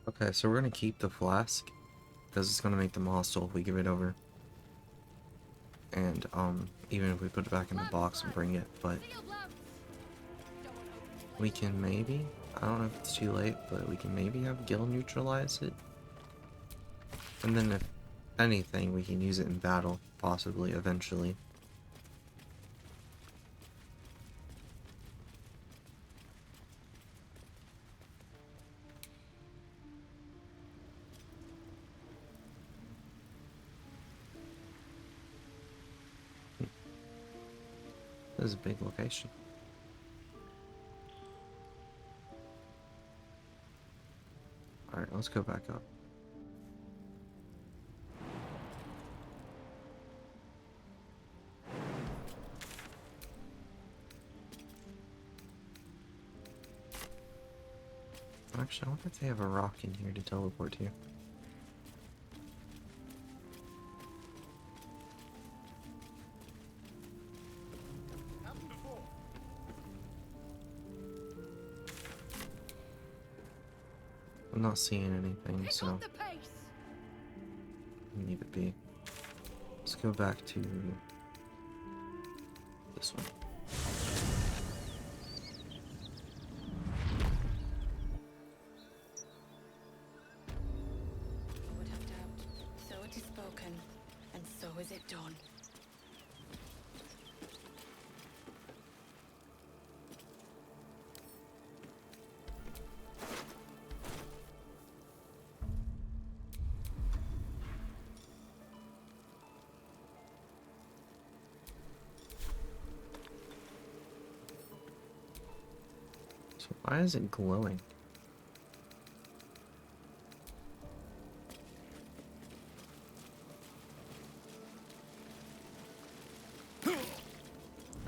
Okay, so we're gonna keep the flask because it's gonna make them hostile if we give it over. And even if we put it back in the box and bring it, but we can maybe, I don't know if it's too late, but we can maybe have Gil neutralize it. And then if anything, we can use it in battle, possibly, eventually. This is a big location. Alright, let's go back up. Actually, I wonder if they have a rock in here to teleport to. I'm not seeing anything, so leave it be. Let's go back to this one. I would have doubt. So it is spoken, and so is it done. So why is it glowing?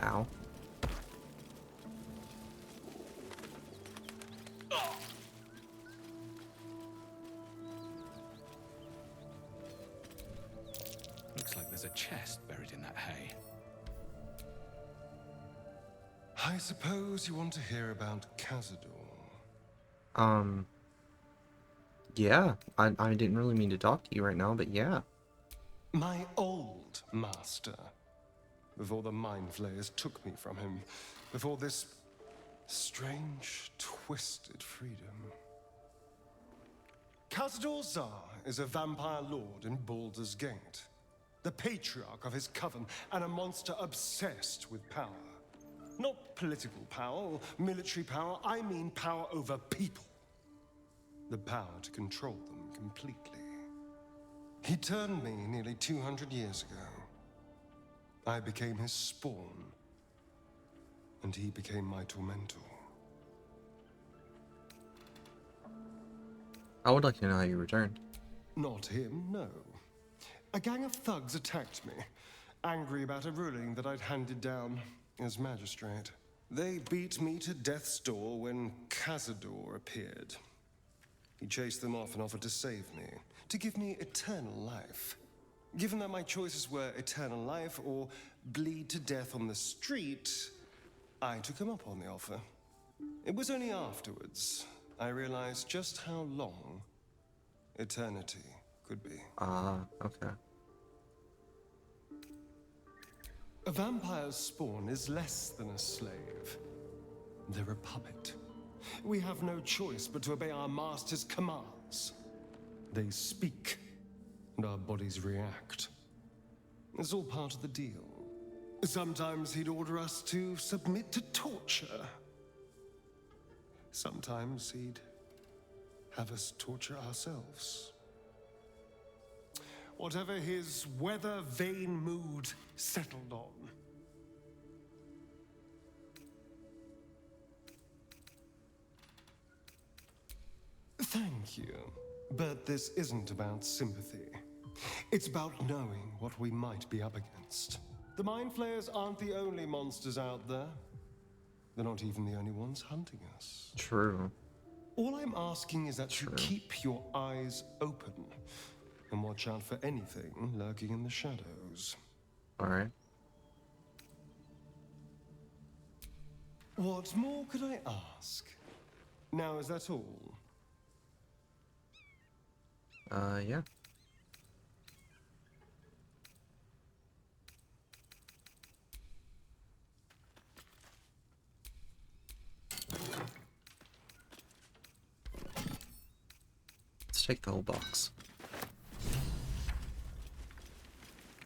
Ow. Looks like there's a chest buried in that hay. I suppose you want to hear about Cazador. Yeah. I didn't really mean to talk to you right now, but yeah. My old master. Before the Mind Flayers took me from him. Before this strange, twisted freedom. Cazador Zar is a vampire lord in Baldur's Gate. The patriarch of his coven, and a monster obsessed with power. Not political power or military power, I mean power over people. The power to control them completely. He turned me nearly 200 years ago. I became his spawn, and he became my tormentor. I would like to know how you returned. Not him, no. A gang of thugs attacked me, angry about a ruling that I'd handed down as magistrate. They beat me to death's door when Cazador appeared. He chased them off and offered to save me, to give me eternal life. Given that my choices were eternal life or bleed to death on the street, I took him up on the offer. It was only afterwards I realized just how long eternity could be. Okay. A vampire's spawn is less than a slave. They're a puppet. We have no choice but to obey our master's commands. They speak, and our bodies react. It's all part of the deal. Sometimes he'd order us to submit to torture. Sometimes he'd have us torture ourselves. Whatever his weather-vane mood settled on. Thank you. But this isn't about sympathy. It's about knowing what we might be up against. The Mind Flayers aren't the only monsters out there. They're not even the only ones hunting us. True. All I'm asking is that you keep your eyes open and watch out for anything lurking in the shadows. Alright. What more could I ask? Now, is that all? Yeah. Let's take the whole box.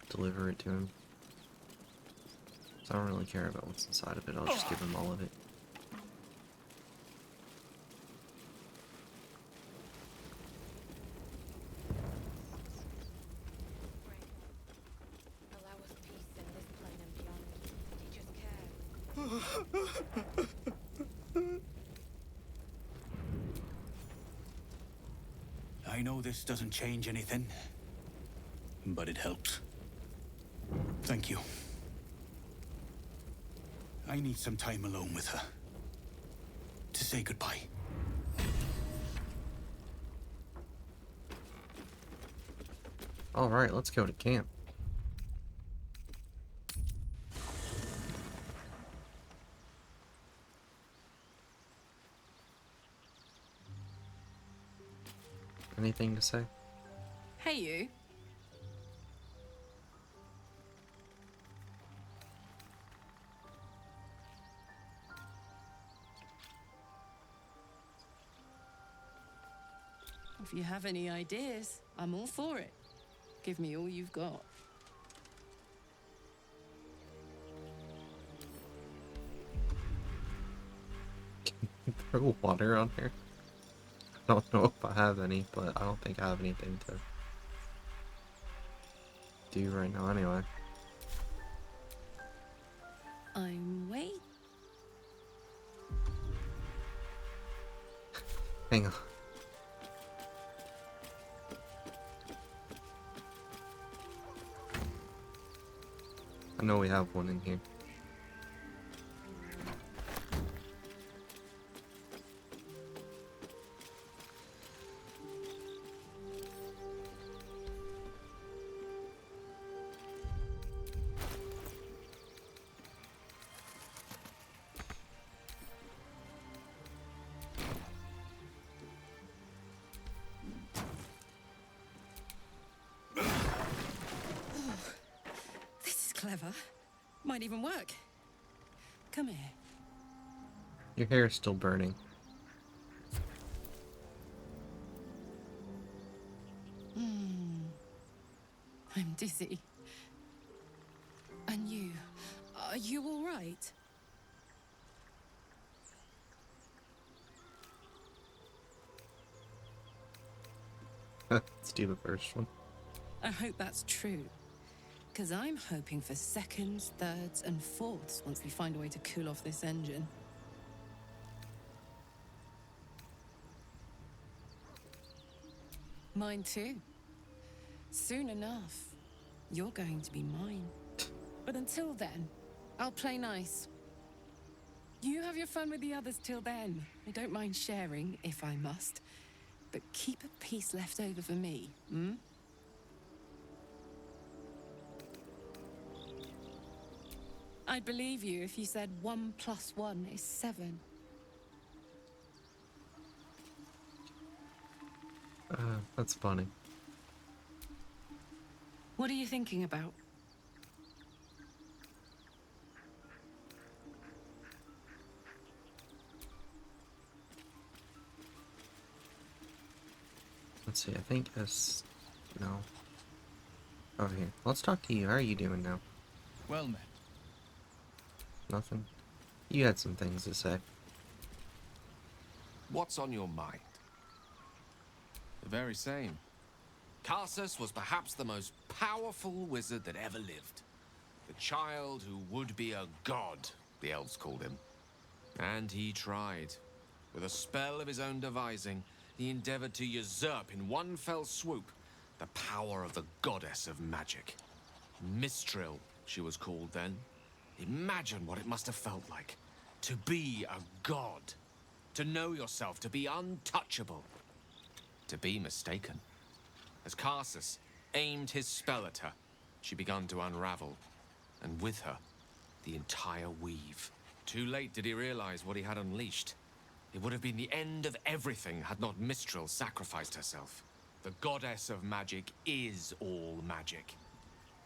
Deliver it to him. So I don't really care about what's inside of it, I'll just give him all of it. Allow us peace in this plane and beyond. Teach us care. I know this doesn't change anything, but it helps. Thank you. I need some time alone with her. To say goodbye. Alright, let's go to camp. Anything to say? Hey, you. If you have any ideas, I'm all for it. Give me all you've got. Throw water on here? I don't know if I have any, but I don't think I have anything to do right now anyway. I'm wait. Hang on. I know we have one in here. This is clever. Might even work. Come here. Your hair is still burning. I'm dizzy. And you? Are you all right? Let's do the first one. I hope that's true. Because I'm hoping for seconds, thirds, and fourths once we find a way to cool off this engine. Mine too. Soon enough, you're going to be mine. But until then, I'll play nice. You have your fun with the others till then. I don't mind sharing, if I must. But keep a piece left over for me, hmm? I'd believe you if you said 1 + 1 is 7. That's funny. What are you thinking about? Let's see, I think it's... no. Over here. Let's talk to you. How are you doing now? Well met. Nothing? You had some things to say. What's on your mind? The very same. Carsus was perhaps the most powerful wizard that ever lived. The child who would be a god, the elves called him. And he tried. With a spell of his own devising, he endeavored to usurp in one fell swoop the power of the goddess of magic. Mistril, she was called then. Imagine what it must have felt like. To be a god. To know yourself, to be untouchable. To be mistaken. As Carsus aimed his spell at her, she began to unravel. And with her, the entire weave. Too late did he realize what he had unleashed. It would have been the end of everything had not Mistril sacrificed herself. The goddess of magic is all magic.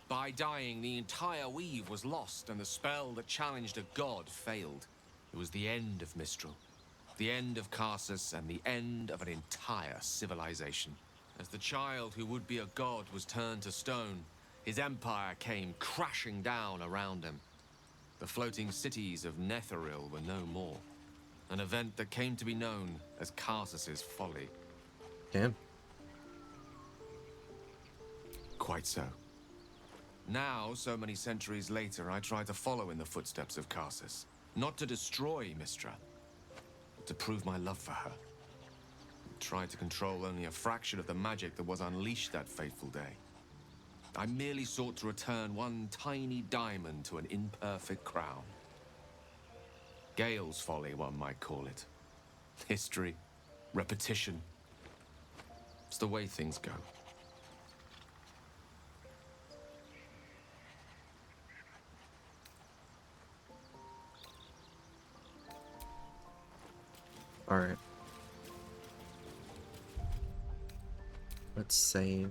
By dying, the entire weave was lost, and the spell that challenged a god failed. It was the end of Mistral, the end of Karsus, and the end of an entire civilization. As the child who would be a god was turned to stone, his empire came crashing down around him. The floating cities of Netheril were no more. An event that came to be known as Karsus's folly. Damn. Quite so. Now, so many centuries later, I try to follow in the footsteps of Karsus. Not to destroy Mistra, but to prove my love for her. I tried to control only a fraction of the magic that was unleashed that fateful day. I merely sought to return one tiny diamond to an imperfect crown. Gale's folly, one might call it. History, repetition. It's the way things go. Alright. Let's save.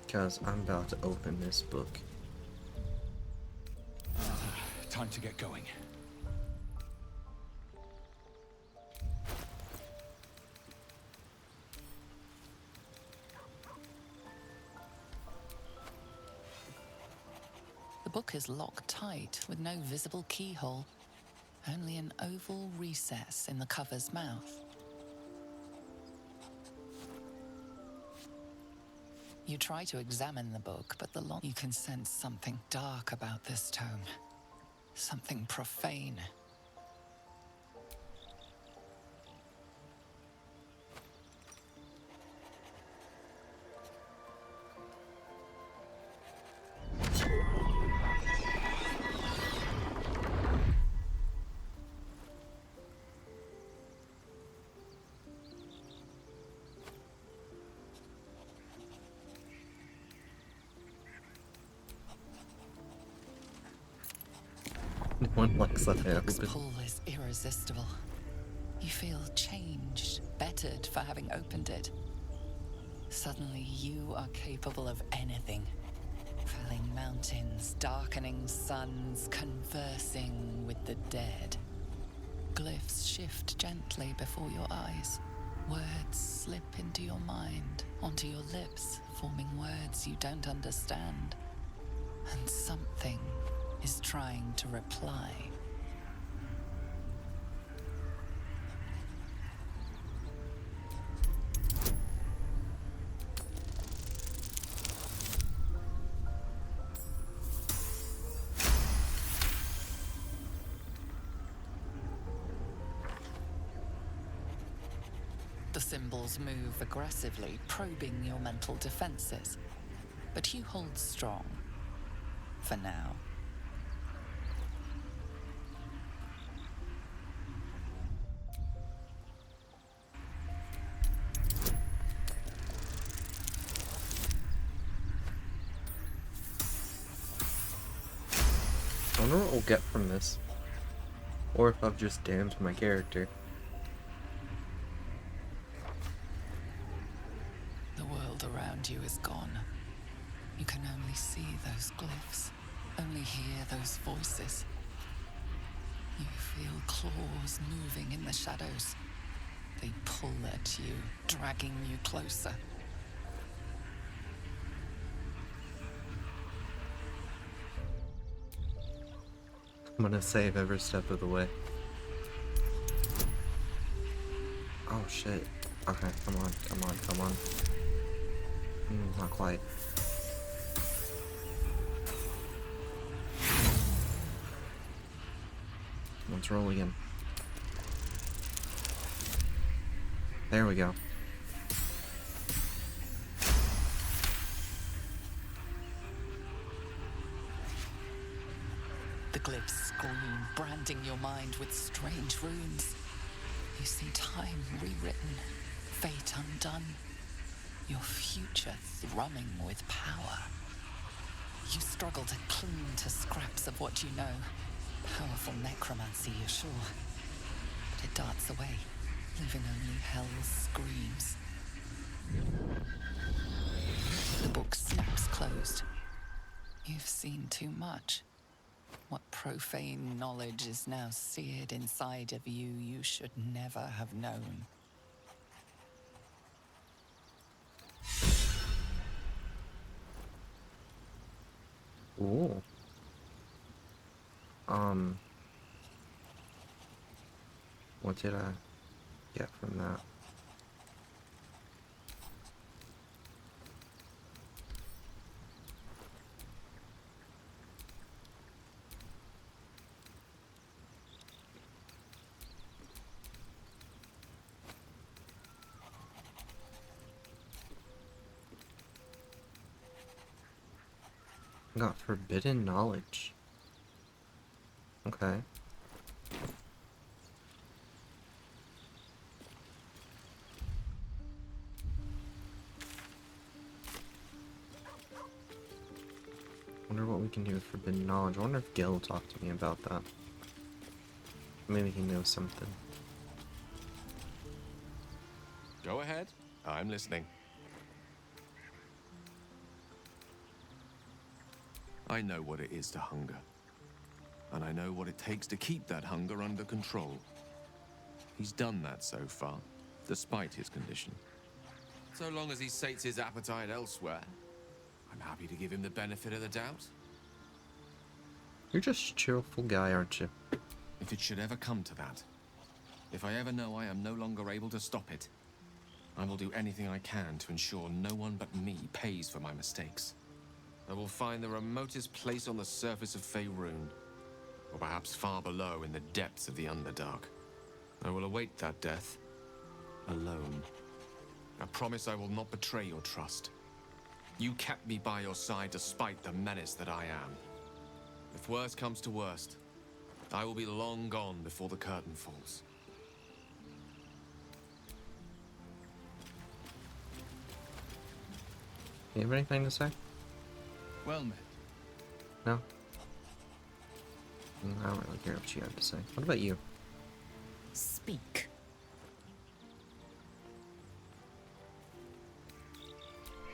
Because I'm about to open this book. Time to get going. The book is locked tight with no visible keyhole, only an oval recess in the cover's mouth. You try to examine the book, but you can sense something dark about this tome. Something profane. No one likes that I Book's open. pull is irresistible. You feel changed, bettered for having opened it. Suddenly, you are capable of anything. Felling mountains, darkening suns, conversing with the dead. Glyphs shift gently before your eyes. Words slip into your mind, onto your lips, forming words you don't understand. And something is trying to reply. The symbols move aggressively, probing your mental defenses. But you hold strong. For now. I wonder what we'll get from this. Or if I've just damned my character. The world around you is gone. You can only see those glyphs, only hear those voices. You feel claws moving in the shadows. They pull at you, dragging you closer. I'm gonna save every step of the way. Oh shit. Okay, come on, come on, come on. Not quite. Let's roll again. There we go. The glyphs scream, branding your mind with strange runes. You see time rewritten, fate undone, your future thrumming with power. You struggle to cling to scraps of what you know. Powerful necromancy, you're sure. It darts away, leaving only hell's screams. The book snaps closed. You've seen too much. What profane knowledge is now seared inside of you you should never have known. Ooh. What did I get from that? I got forbidden knowledge. Okay. Wonder what we can do with forbidden knowledge. I wonder if Gil will talk to me about that. Maybe he knows something. Go ahead. I'm listening. I know what it is to hunger. And I know what it takes to keep that hunger under control. He's done that so far, despite his condition. So long as he sates his appetite elsewhere, I'm happy to give him the benefit of the doubt. You're just a cheerful guy, aren't you? If it should ever come to that, if I ever know I am no longer able to stop it, I will do anything I can to ensure no one but me pays for my mistakes. I will find the remotest place on the surface of Faerun, or perhaps far below in the depths of the Underdark. I will await that death, alone. I promise I will not betray your trust. You kept me by your side despite the menace that I am. If worst comes to worst, I will be long gone before the curtain falls. You have anything to say? Well met. No? I don't really care what you have to say. What about you? Speak.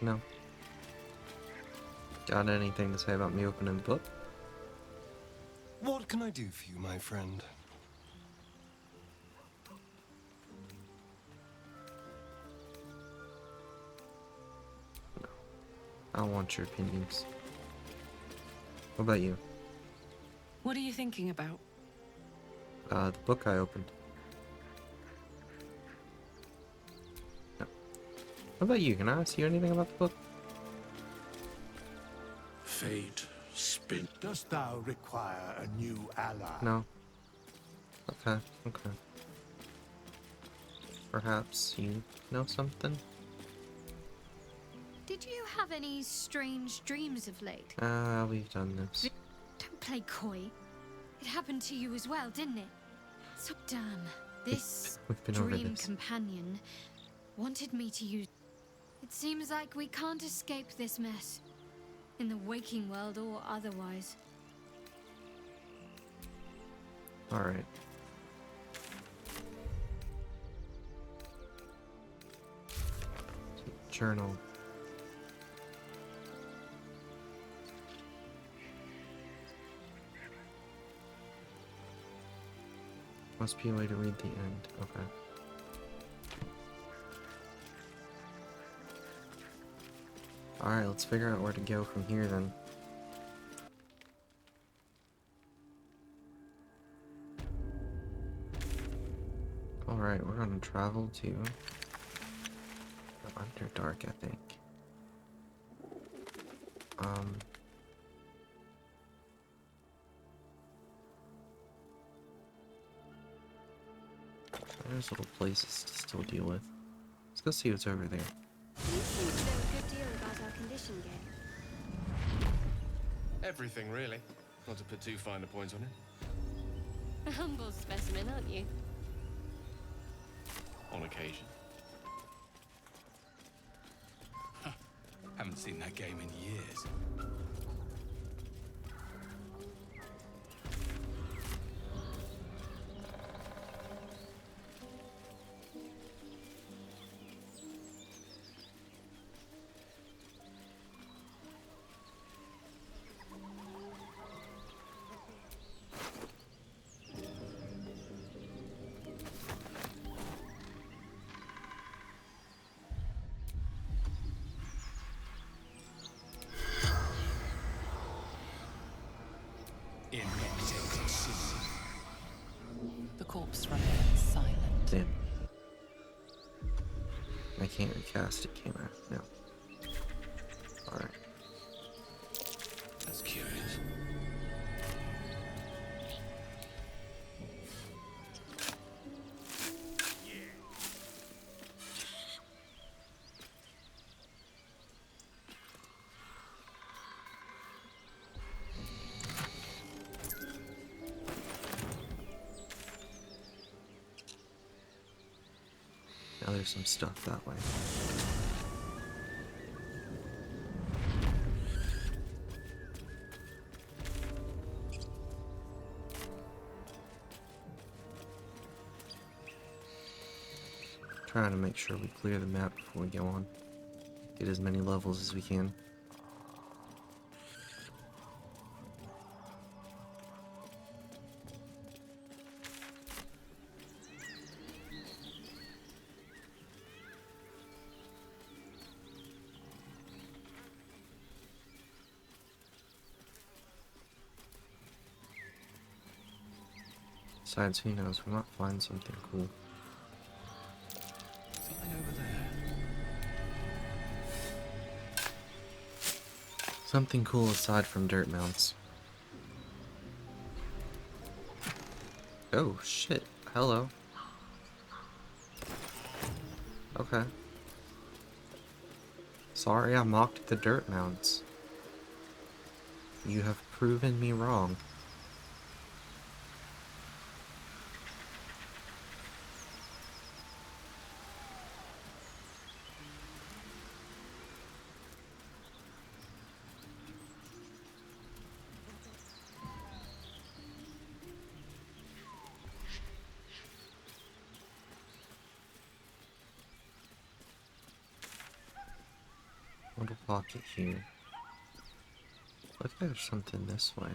No? Got anything to say about me opening the book? What can I do for you, my friend? I don't want your opinions. What about you? What are you thinking about? The book I opened. No. What about you? Can I ask you anything about the book? Fate spin. Dost thou require a new ally? No. Okay, okay. Perhaps you know something? Did you have any strange dreams of late? We've done this. Don't play coy. It happened to you as well, didn't it? So damn. This We've been over dream this. companion wanted me to use... It seems like we can't escape this mess. In the waking world or otherwise. Alright. Journal. Must be a way to read the end. Okay. Alright, let's figure out where to go from here then. Alright, we're gonna travel to the Underdark, I think. There's little places to still deal with. Let's go see what's over there. You seem to know a good deal about our condition, Gale. Everything, really. Not to put too fine a point on it. A humble specimen, aren't you? On occasion. Haven't seen that game in years. corpse remains silent. Damn. I can't recast it, can I? No. Alright. That's curious. Now there's some stuff that way. Trying to make sure we clear the map before we go on. Get as many levels as we can. Besides, who knows, we might find something cool. Something over there. Something cool aside from dirt mounts. Oh, shit. Hello. Okay. Sorry I mocked the dirt mounts. You have proven me wrong. Little pocket here. Look, there's something this way.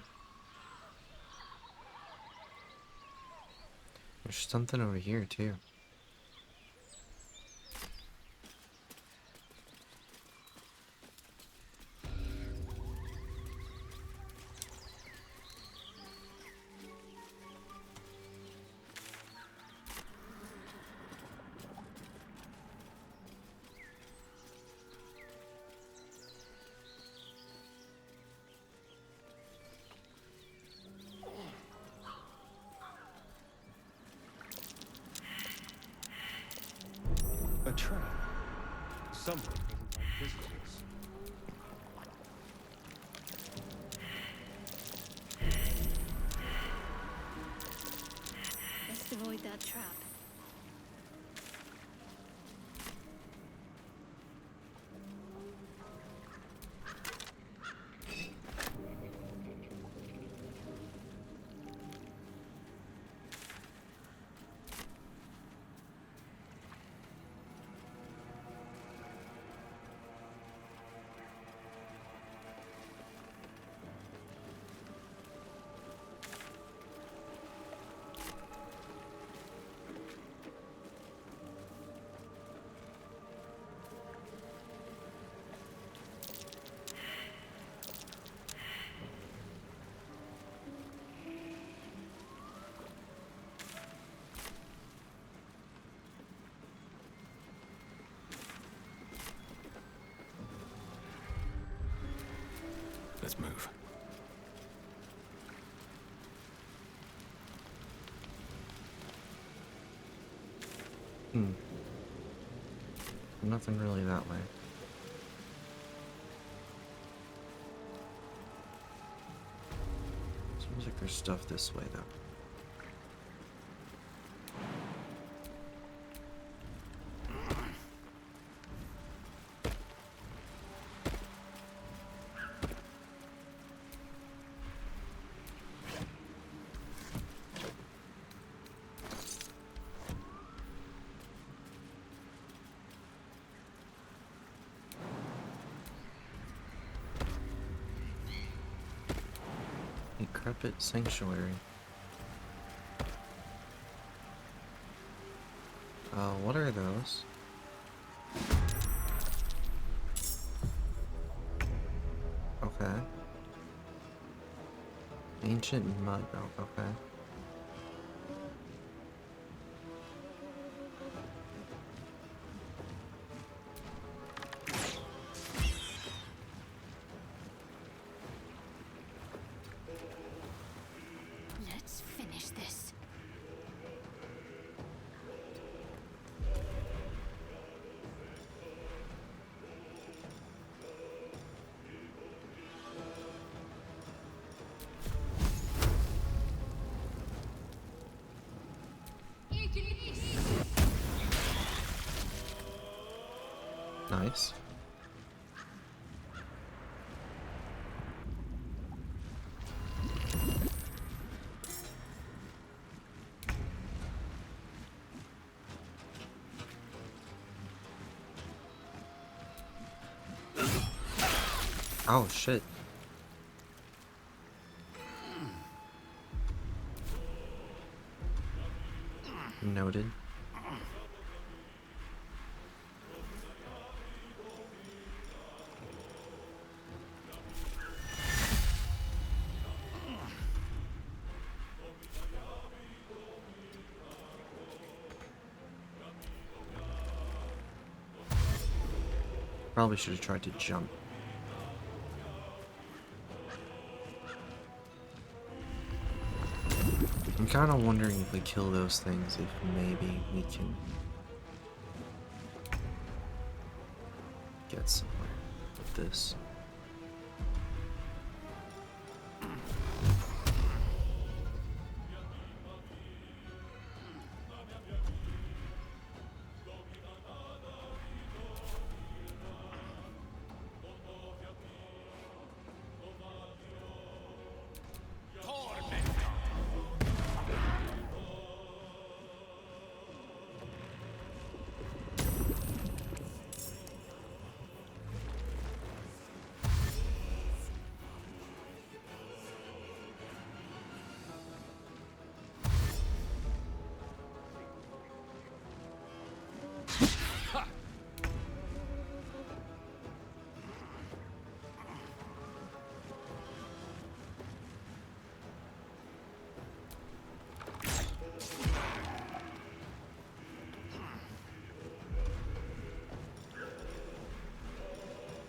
There's something over here too. A trap. Someone doesn't like visitors. Best avoid that trap. Let's move. Nothing really that way. Seems like there's stuff this way though. Decrepit sanctuary. What are those? Okay. Ancient mud. Oh, okay. Nice. Oh shit. Noted. Probably should have tried to jump. I'm kind of wondering if we kill those things, if maybe we can get somewhere with this.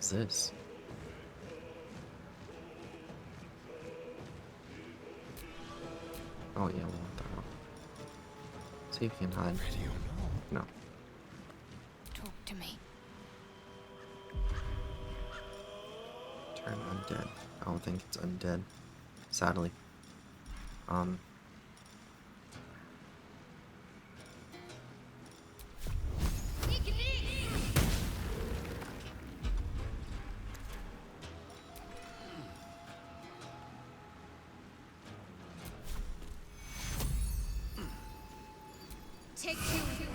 What's this? Oh yeah, we'll want that one. See if you can hide. Ready or not? No. Talk to me. Turn undead. I don't think it's undead. Sadly. Take you.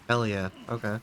Hell yeah. Okay.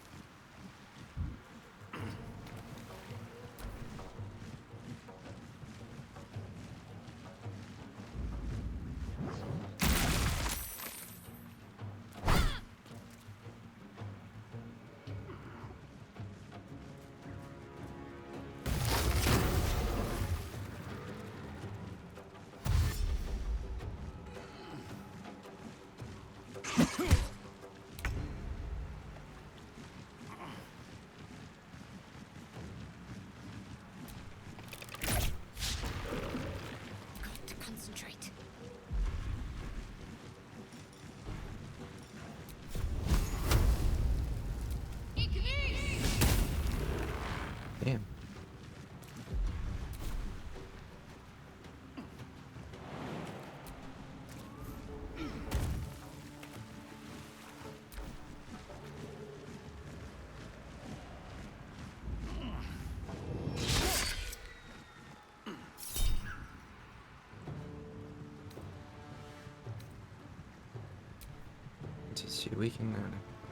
see, we can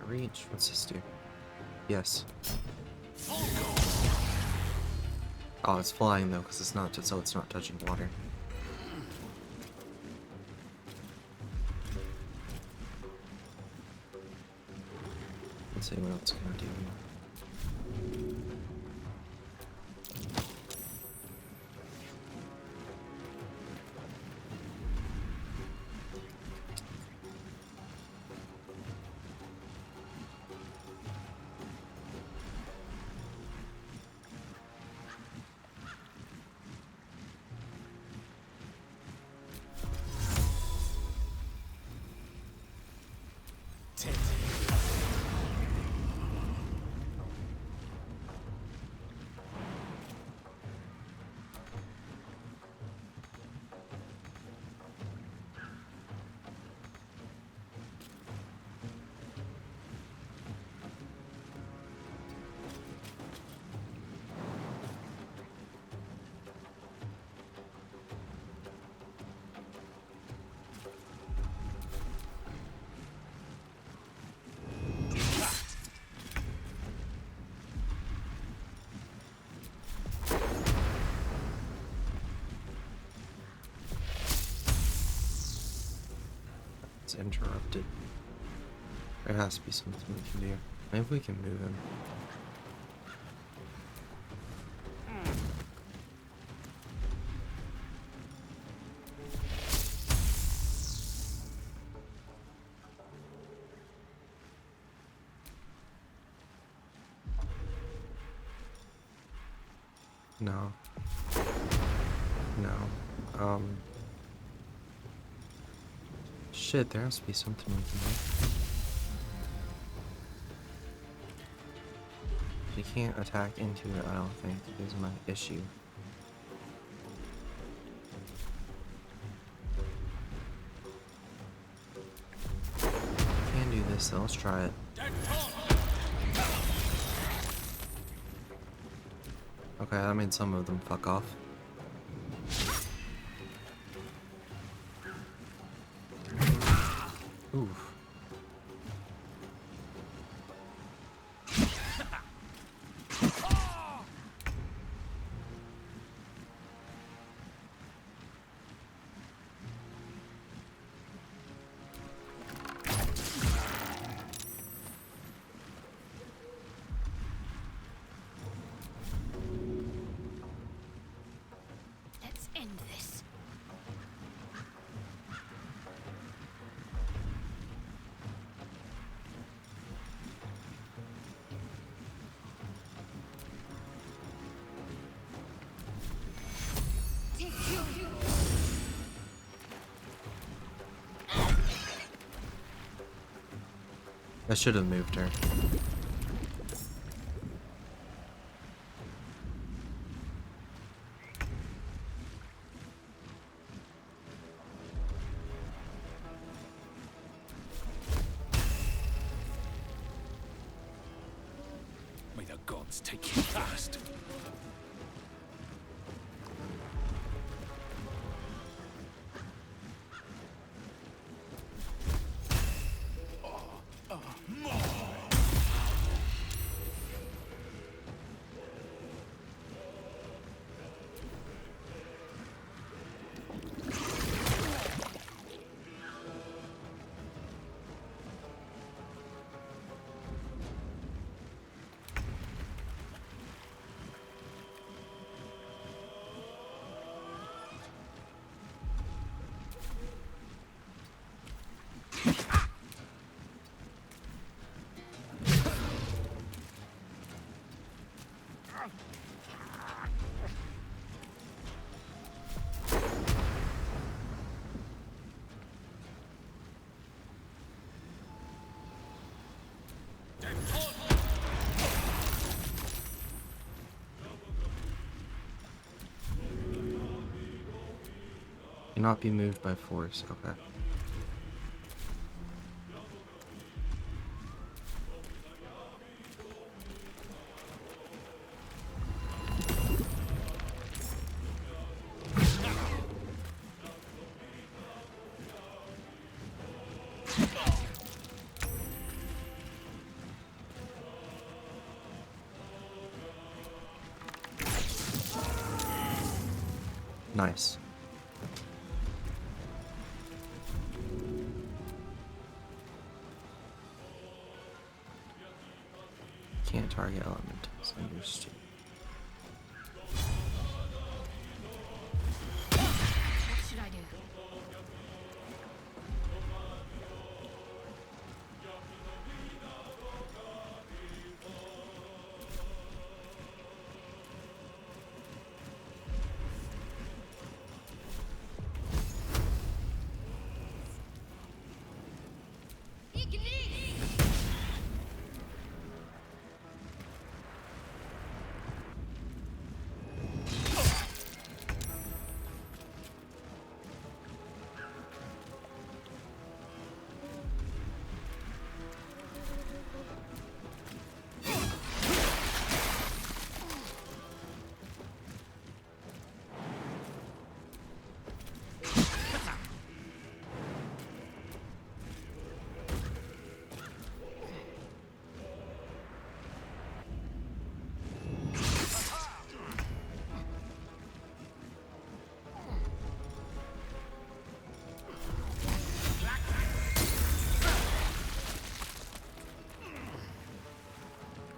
reach. What's this do? Yes. Oh, it's flying though, because it's not, so it's not touching water. Let's see what else can I do. It's interrupted. There has to be something we can do. Maybe we can move him. No. No. Shit, there has to be something we can do. You can't attack into it, I don't think, is my issue. Can do this though, let's try it. Okay, that made some of them fuck off. Oof. Let's end this. I should have moved her. May the gods take you fast. Cannot be moved by force, okay. Nice. Can't target elementals. Understood. What should I do?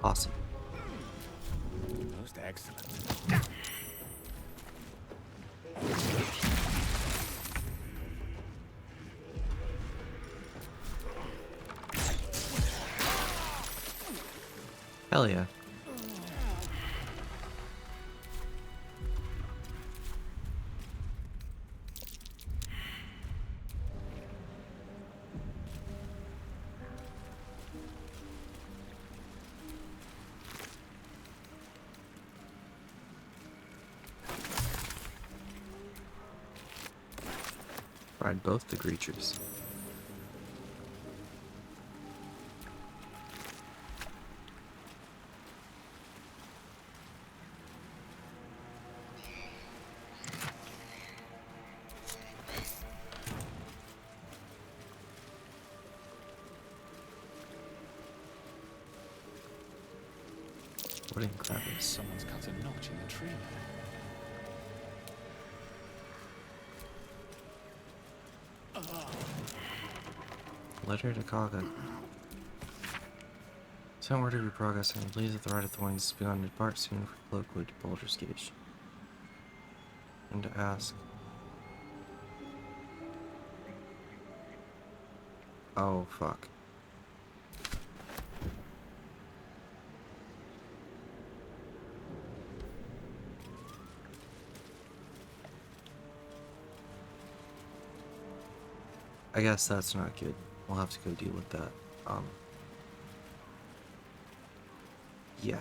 Awesome. Most excellent. Hell yeah. Ride both the creatures. Wooden crevice. Someone's cut a notch in the tree there. Letter to Kaga. Send word of your progress and please at the right of thorns beyond depart soon for Cloakwood to Baldur's Gate. And to ask. Oh fuck. I guess that's not good. We'll have to go deal with that. Yeah.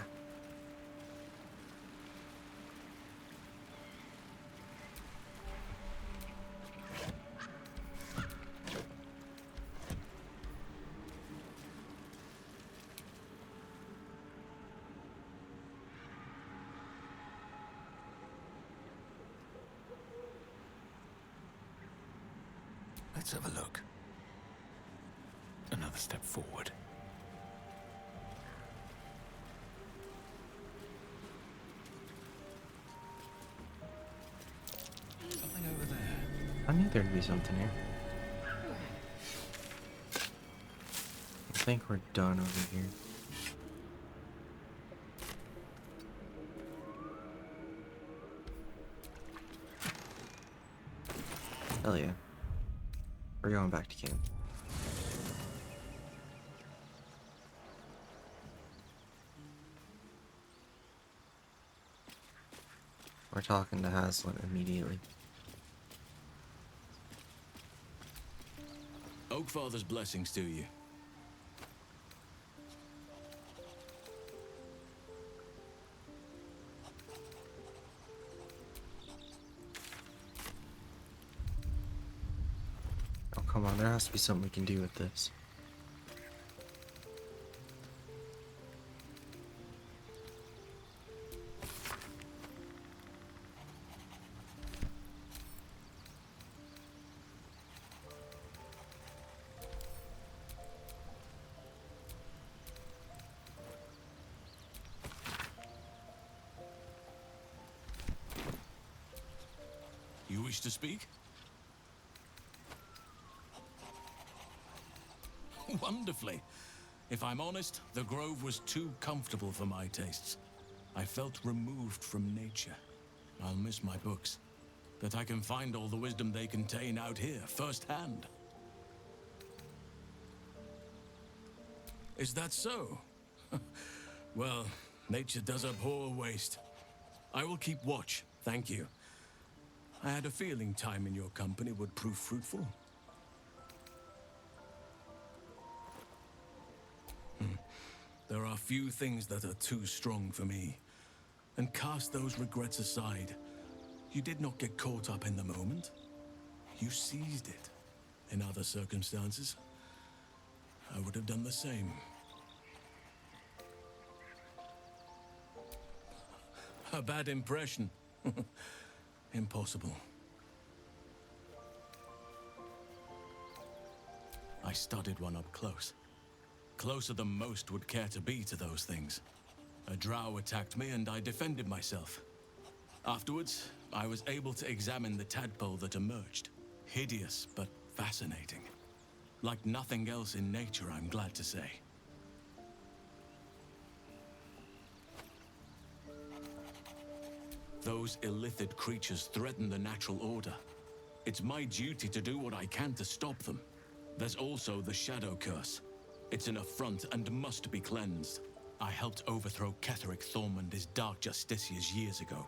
Let's have a look. Another step forward. Something over there. I knew there'd be something here. I think we're done over here. Hell yeah. We're going back to camp. We're talking to Haslin immediately. Oakfather's blessings to you. Oh, come on, there has to be something we can do with this. wish to speak? Wonderfully. If I'm honest, the grove was too comfortable for my tastes. I felt removed from nature. I'll miss my books, but I can find all the wisdom they contain out here, firsthand. Is that so? Well, nature does abhor waste. I will keep watch, thank you. I had a feeling time in your company would prove fruitful. There are few things that are too strong for me. And cast those regrets aside. You did not get caught up in the moment. You seized it. In other circumstances, I would have done the same. A bad impression. Impossible. I studied one up close. Closer than most would care to be to those things. A drow attacked me and I defended myself. Afterwards, I was able to examine the tadpole that emerged. Hideous, but fascinating. Like nothing else in nature, I'm glad to say. Those illithid creatures threaten the natural order. It's my duty to do what I can to stop them. There's also the Shadow Curse. It's an affront and must be cleansed. I helped overthrow Ketheric Thormund Dark Justiciars years ago,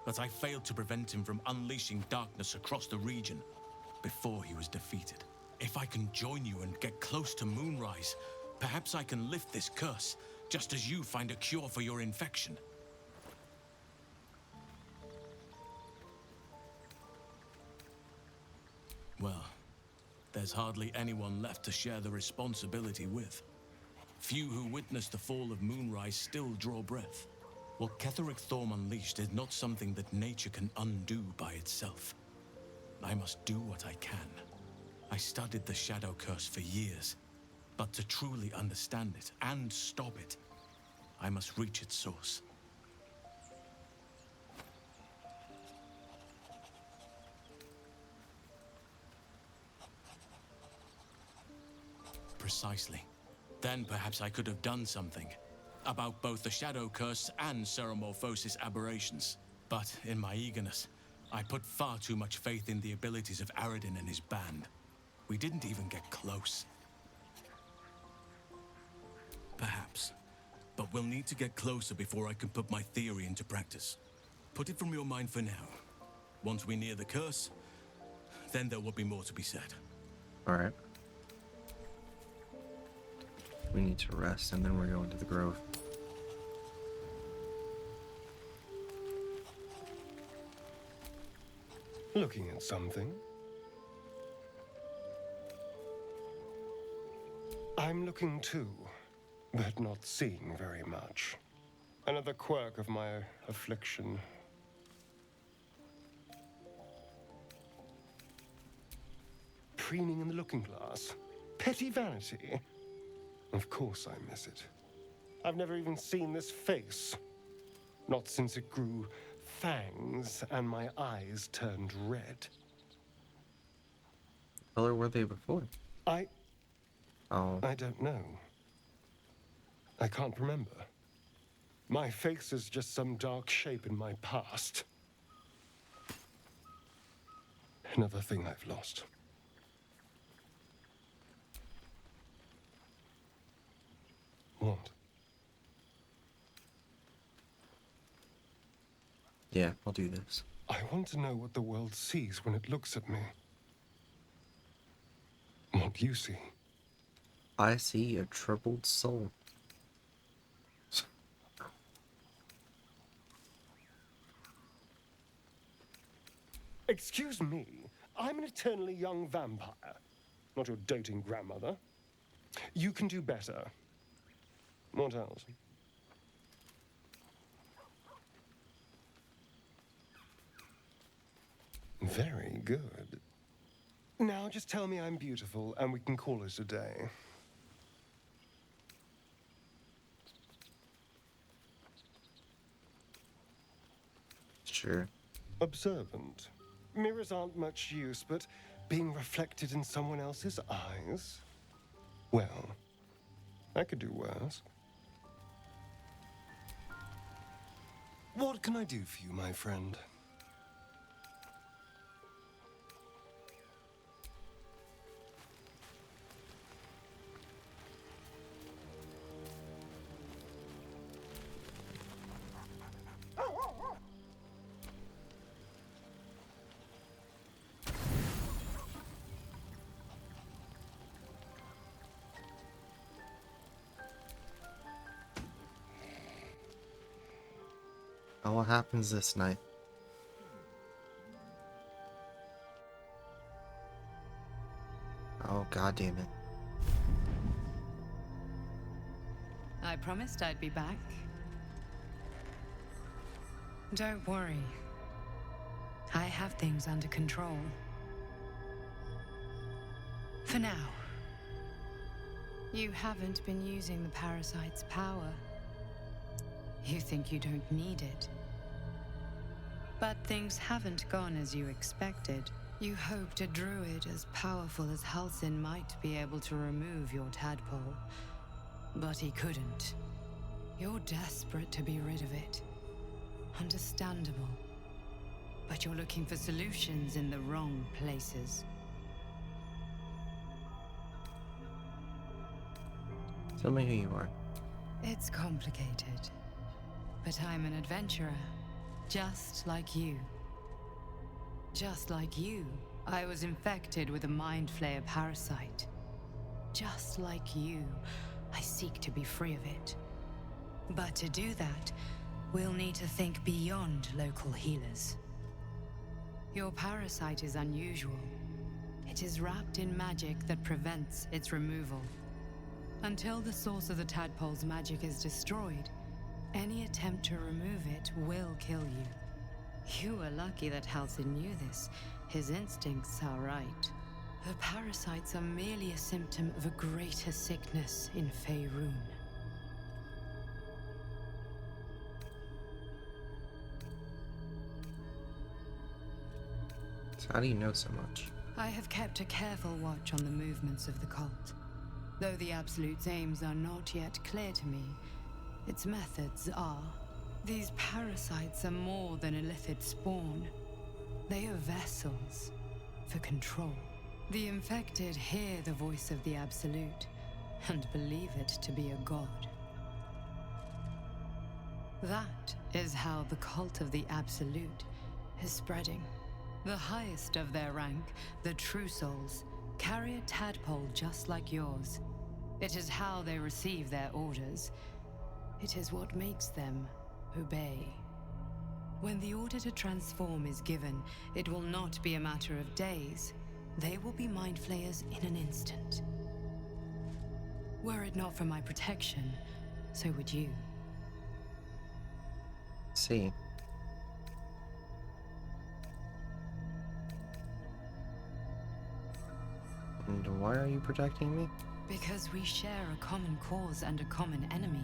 but I failed to prevent him from unleashing darkness across the region before he was defeated. If I can join you and get close to Moonrise, perhaps I can lift this curse, just as you find a cure for your infection. Well, there's hardly anyone left to share the responsibility with. Few who witnessed the fall of Moonrise still draw breath. What Ketheric Thorm unleashed is not something that nature can undo by itself. I must do what I can. I studied the Shadow Curse for years, but to truly understand it and stop it, I must reach its source. Precisely. Then perhaps I could have done something about both the Shadow Curse and Ceremorphosis aberrations. But in my eagerness, I put far too much faith in the abilities of Aradin and his band. We didn't even get close. Perhaps. But we'll need to get closer before I can put my theory into practice. Put it from your mind for now. Once we near the curse, then there will be more to be said. Alright. We need to rest and then we're going to the grove. Looking at something? I'm looking too, but not seeing very much. Another quirk of my affliction. Preening in the looking glass. Petty vanity. Of course I miss it. I've never even seen this face. Not since it grew fangs and my eyes turned red. What color were they before? I Oh. don't know. I can't remember. My face is just some dark shape in my past. Another thing I've lost. What? Yeah, I'll do this. I want to know what the world sees when it looks at me. What do you see? I see a troubled soul. Excuse me, I'm an eternally young vampire, not your doting grandmother. You can do better. What else? Very good. Now just tell me I'm beautiful and we can call it a day. Sure. Observant. Mirrors aren't much use, but being reflected in someone else's eyes? Well, I could do worse. What can I do for you, my friend? Oh, what happens this night? Oh, god damn it. I promised I'd be back. Don't worry. I have things under control. For now. You haven't been using the parasite's power. You think you don't need it. But things haven't gone as you expected. You hoped a druid as powerful as Halsin might be able to remove your tadpole. But he couldn't. You're desperate to be rid of it. Understandable. But you're looking for solutions in the wrong places. Tell me who you are. It's complicated. But I'm an adventurer. Just like you. Just like you, I was infected with a Mind Flayer parasite. Just like you, I seek to be free of it. But to do that, we'll need to think beyond local healers. Your parasite is unusual. It is wrapped in magic that prevents its removal. Until the source of the tadpole's magic is destroyed, any attempt to remove it will kill you. You were lucky that Halsin knew this. His instincts are right. The parasites are merely a symptom of a greater sickness in Faerun. So how do you know so much? I have kept a careful watch on the movements of the cult. Though the Absolute's aims are not yet clear to me, its methods are. These parasites are more than illithid spawn. They are vessels for control. The infected hear the voice of the Absolute and believe it to be a god. That is how the cult of the Absolute is spreading. The highest of their rank, the True Souls, carry a tadpole just like yours. It is how they receive their orders. It is what makes them obey. When the order to transform is given, it will not be a matter of days. They will be Mind Flayers in an instant. Were it not for my protection, so would you. See. And why are you protecting me? Because we share a common cause and a common enemy.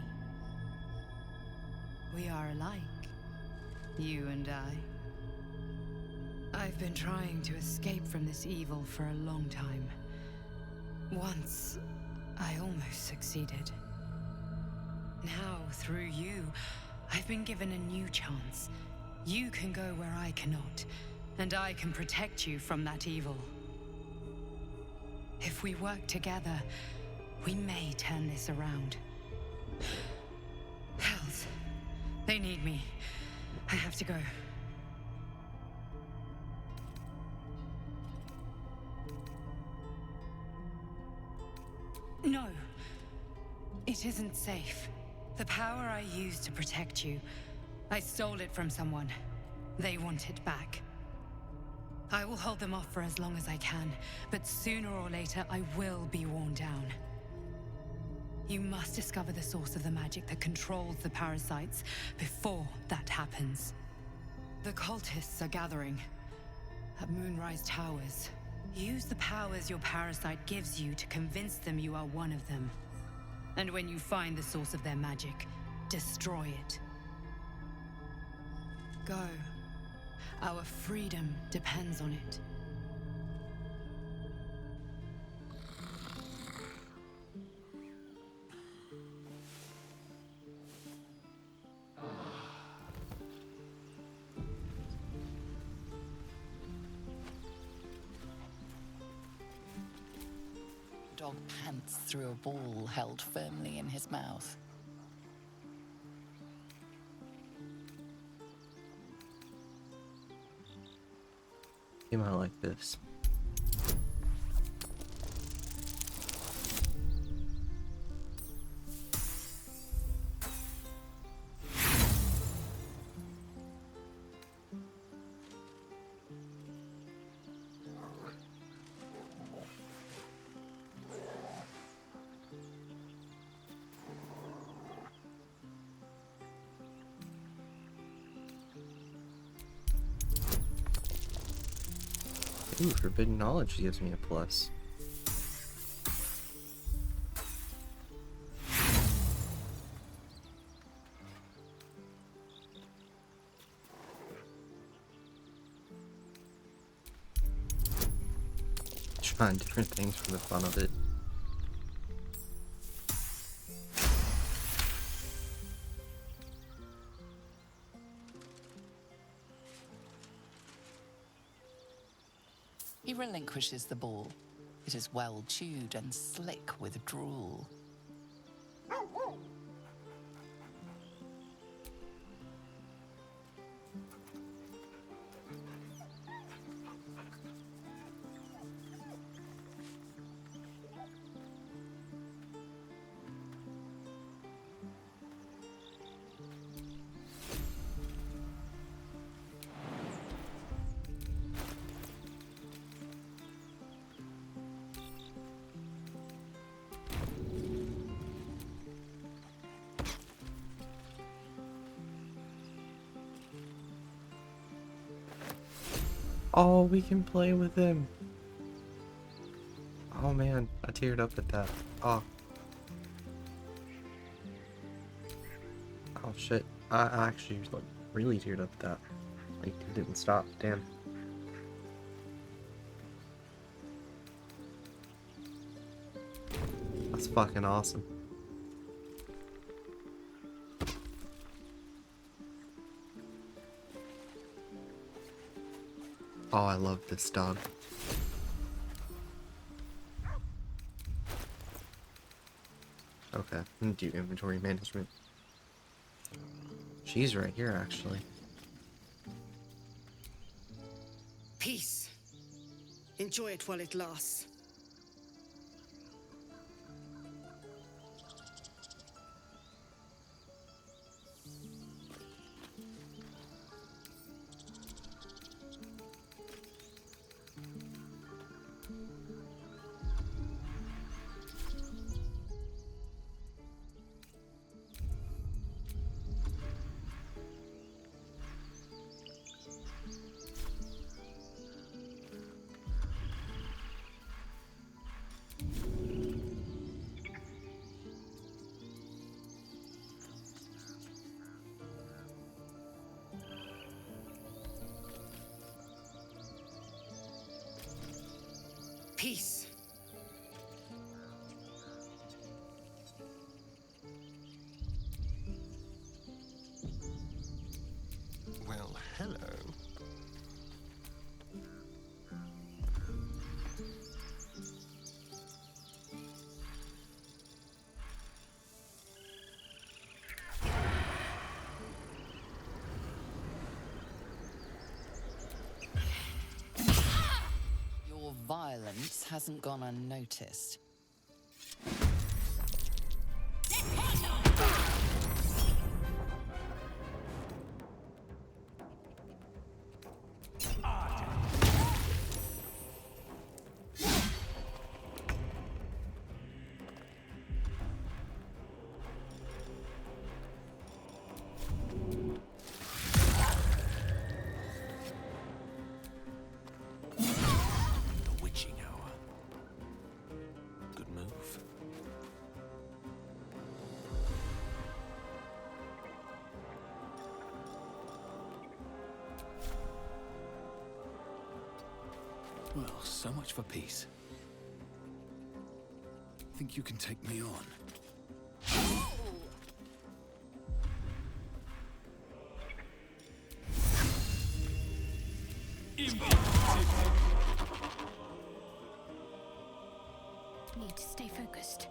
We are alike, you and I. I've been trying to escape from this evil for a long time. Once, I almost succeeded. Now, through you, I've been given a new chance. You can go where I cannot, and I can protect you from that evil. If we work together, we may turn this around. Hells. They need me. I have to go. No. It isn't safe. The power I used to protect you, I stole it from someone. They want it back. I will hold them off for as long as I can, but sooner or later I will be worn down. You must discover the source of the magic that controls the parasites before that happens. The cultists are gathering at Moonrise Towers. Use the powers your parasite gives you to convince them you are one of them. And when you find the source of their magic, destroy it. Go. Our freedom depends on it. Dog pants through a ball held firmly in his mouth. You might like this. Ooh, forbidden knowledge gives me a plus. Trying different things for the fun of it. He relinquishes the ball. It is well chewed and slick with drool. Oh, we can play with him. Oh man, I teared up at that. Oh. Oh shit. I actually like really teared up at that. Like it didn't stop. Damn. That's fucking awesome. Oh, I love this dog. Okay, do inventory management. She's right here, actually. Peace. Enjoy it while it lasts. Peace. Well, hello. Your violence hasn't gone unnoticed. The witching hour. Well, so much for peace. Think you can take me on? Need to stay focused.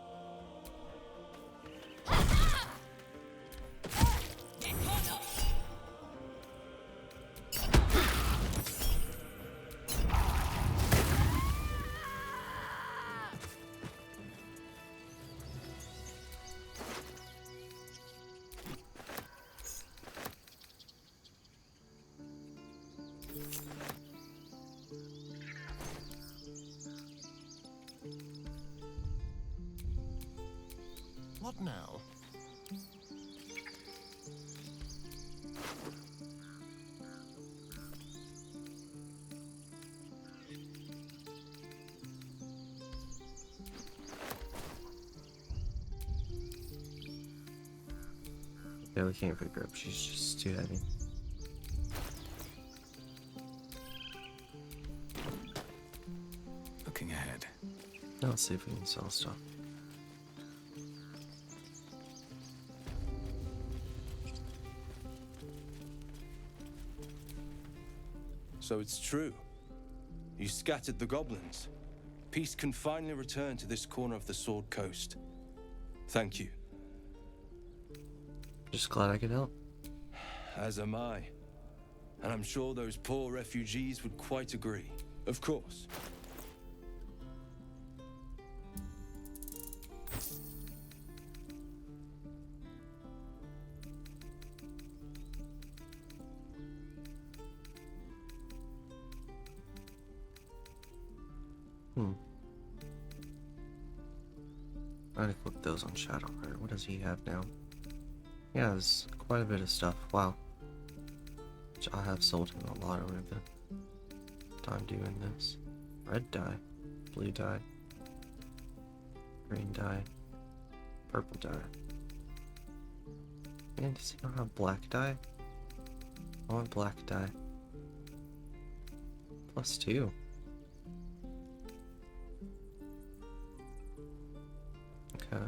What now? Yeah, we can't pick her up. She's just too heavy. Looking ahead. Now let's see if we can sell stuff. So it's true. You scattered the goblins. Peace can finally return to this corner of the Sword Coast. Thank you. Just glad I could help. As am I. And I'm sure those poor refugees would quite agree. Of course. I'd equip those on Shadowheart. What does he have now? He has quite a bit of stuff. Wow. Which I have sold him a lot over the time doing this. Red dye, blue dye, green dye, purple dye. And does he not have black dye? I want black dye. +2. Okay.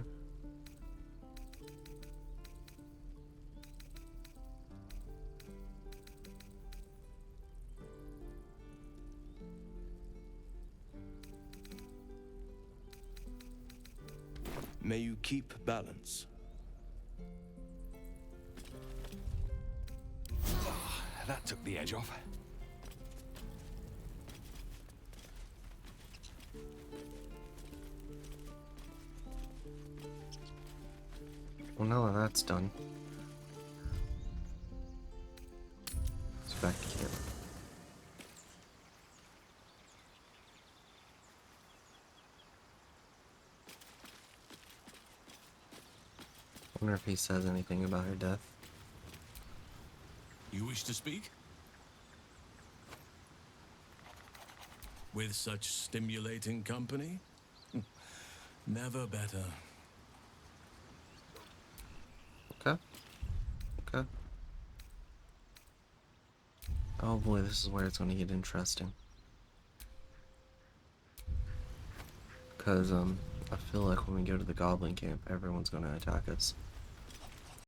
May you keep balance. That took the edge off. Well, now that that's done, it's back to camp. Wonder if he says anything about her death. You wish to speak? With such stimulating company? Never better. Okay. Okay. Oh boy, this is where it's gonna get interesting. Because, I feel like when we go to the goblin camp, everyone's gonna attack us.